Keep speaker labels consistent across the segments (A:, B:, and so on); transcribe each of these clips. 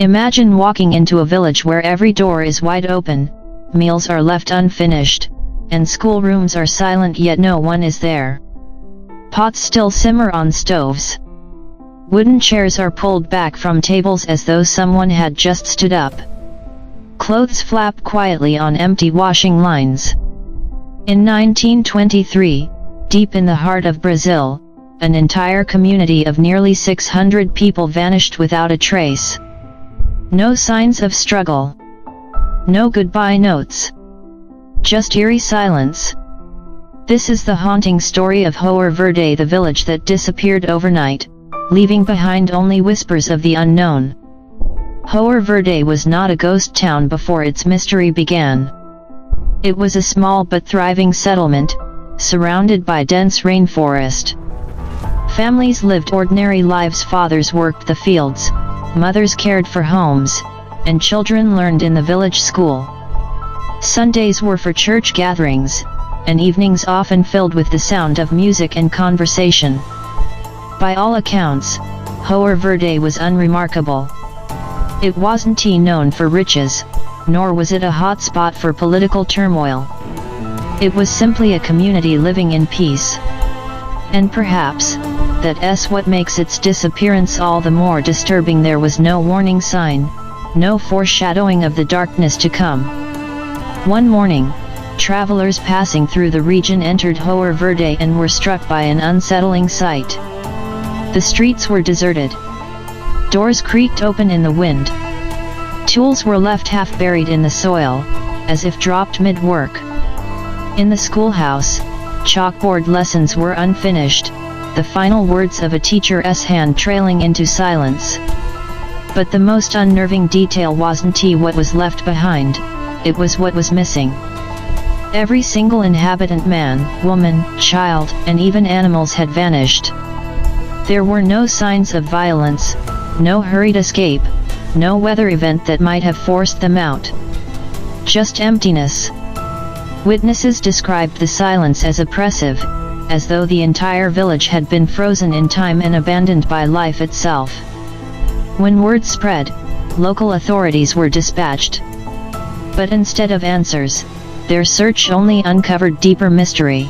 A: Imagine walking into a village where every door is wide open, meals are left unfinished, and schoolrooms are silent yet no one is there. Pots still simmer on stoves. Wooden chairs are pulled back from tables as though someone had just stood up. Clothes flap quietly on empty washing lines. In 1923, deep in the heart of Brazil, an entire community of nearly 600 people vanished without a trace. No signs of struggle. No goodbye notes. Just eerie silence. This is the haunting story of Hoer Verde, the village that disappeared overnight, leaving behind only whispers of the unknown. Hoer Verde was not a ghost town before its mystery began. It was a small but thriving settlement, surrounded by dense rainforest. Families lived ordinary lives. Fathers worked the fields, mothers cared for homes, and children learned in the village school. Sundays were for church gatherings, and evenings often filled with the sound of music and conversation. By all accounts, Hoer Verde was unremarkable. It wasn't known for riches, nor was it a hot spot for political turmoil. It was simply a community living in peace. And perhaps, that's what makes its disappearance all the more disturbing. There was no warning sign, no foreshadowing of the darkness to come. One morning, travelers passing through the region entered Hoer Verde and were struck by an unsettling sight. The streets were deserted. Doors creaked open in the wind. Tools were left half buried in the soil, as if dropped mid-work. In the schoolhouse, chalkboard lessons were unfinished, the final words of a teacher's hand trailing into silence. But the most unnerving detail wasn't what was left behind, it was what was missing. Every single inhabitant, man, woman, child, and even animals had vanished. There were no signs of violence, no hurried escape, no weather event that might have forced them out. Just emptiness. Witnesses described the silence as oppressive, as though the entire village had been frozen in time and abandoned by life itself. When word spread, local authorities were dispatched. But instead of answers, their search only uncovered deeper mystery.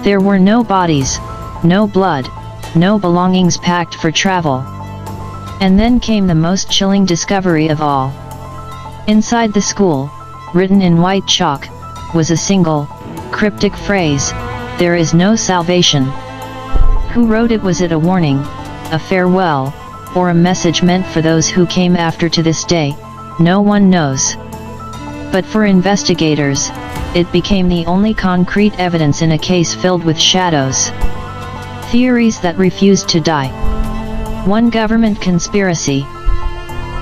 A: There were no bodies, no blood, no belongings packed for travel. And then came the most chilling discovery of all. Inside the school, written in white chalk, was a single, cryptic phrase: "There is no salvation." Who wrote it? Was it a warning, a farewell, or a message meant for those who came after? To this day, no one knows. But for investigators, it became the only concrete evidence in a case filled with shadows. Theories that refused to die. One government conspiracy.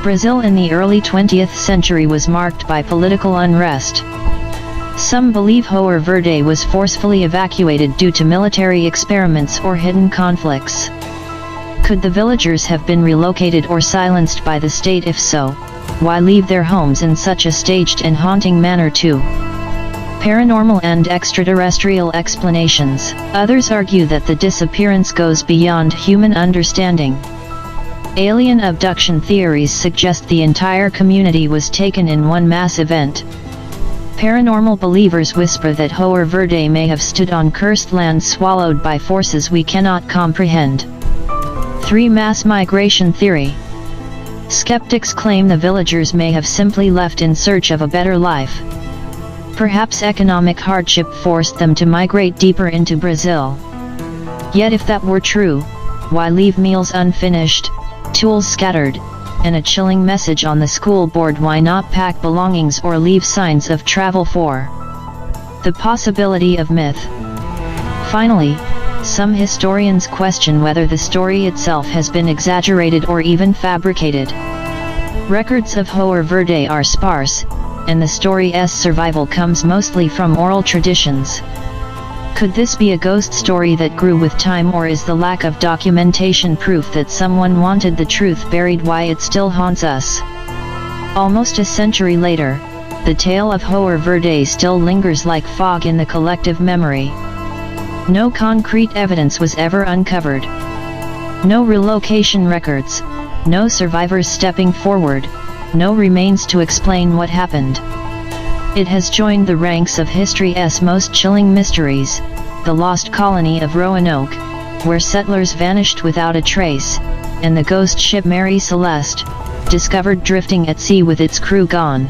A: Brazil in the early 20th century was marked by political unrest. Some believe Hoer Verde was forcefully evacuated due to military experiments or hidden conflicts. Could the villagers have been relocated or silenced by the state? If so, why leave their homes in such a staged and haunting manner too? Paranormal and extraterrestrial explanations. Others argue that the disappearance goes beyond human understanding. Alien abduction theories suggest the entire community was taken in one mass event. Paranormal believers whisper that Hoer Verde may have stood on cursed land swallowed by forces we cannot comprehend. 3. Mass migration theory. Skeptics claim the villagers may have simply left in search of a better life. Perhaps economic hardship forced them to migrate deeper into Brazil. Yet if that were true, why leave meals unfinished, tools scattered, and a chilling message on the school board? Why not pack belongings or leave signs of travel? For the possibility of myth. Finally, some historians question whether the story itself has been exaggerated or even fabricated. Records of Hoer Verde are sparse, and the story's survival comes mostly from oral traditions. Could this be a ghost story that grew with time, or is the lack of documentation proof that someone wanted the truth buried? Why it still haunts us. Almost a century later, the tale of Hoer Verde still lingers like fog in the collective memory. No concrete evidence was ever uncovered. No relocation records, no survivors stepping forward, no remains to explain what happened. It has joined the ranks of history's most chilling mysteries, the lost colony of Roanoke, where settlers vanished without a trace, and the ghost ship Mary Celeste, discovered drifting at sea with its crew gone.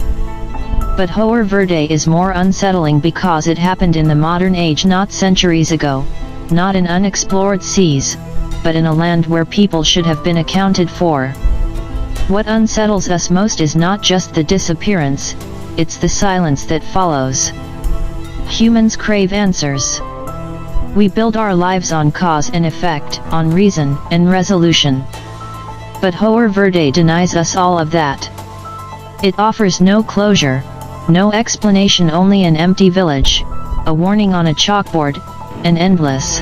A: But Hoer Verde is more unsettling because it happened in the modern age, not centuries ago, not in unexplored seas, but in a land where people should have been accounted for. What unsettles us most is not just the disappearance, it's the silence that follows. Humans crave answers. We build our lives on cause and effect, on reason and resolution. But Hoer Verde denies us all of that. It offers no closure, no explanation, only an empty village, a warning on a chalkboard, and endless.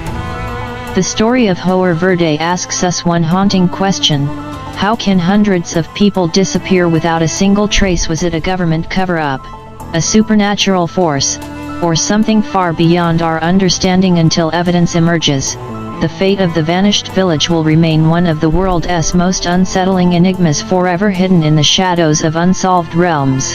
A: The story of Hoer Verde asks us one haunting question: how can hundreds of people disappear without a single trace? Was it a government cover-up, a supernatural force, or something far beyond our understanding? Until evidence emerges, the fate of the vanished village will remain one of the world's most unsettling enigmas, forever hidden in the shadows of Unsolved Realms.